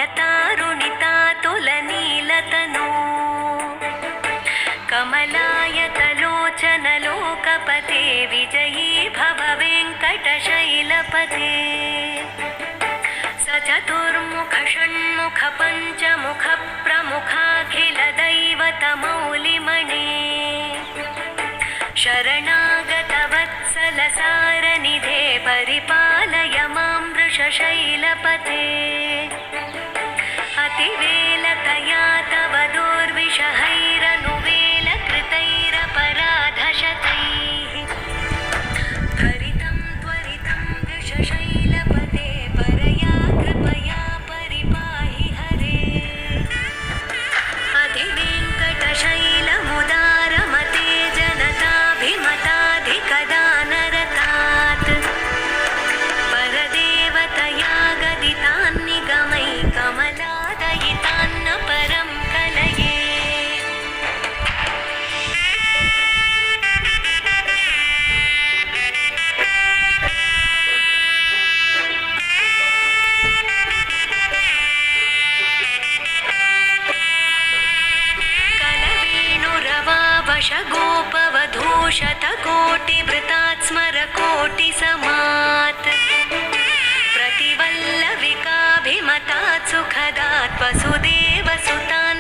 कामयतारुणितातुलनीलतनो कमलायतलोचनलोकपते विजयी भव वेङ्कटशैलपते स चतुर्मुख षण्मुख पञ्चमुख प्रमुखाखिलदैवतमौलिमणे शरणागतवत्सलसारनिधे परिपालय मां वृषशैलपते अतिवेलतया तव दुर्विषहैरनुवेलकृतैरपराधशतैः त्वरितं वृषशैलपते परया कृपया परिपाहि हरे अधिवेङ्कटशैलमुदारमते जनताभिमताधिकदानरतात् परदेवतया गदितान्निगमै कमलादयितान्न परं कलये कलवेणुरवावशगोपवधूशतकोटिभृतात् स्मरकोटिसमात् प्रतिवल्लविकाभिमतात् सुखदात् वसुदेवसुतात्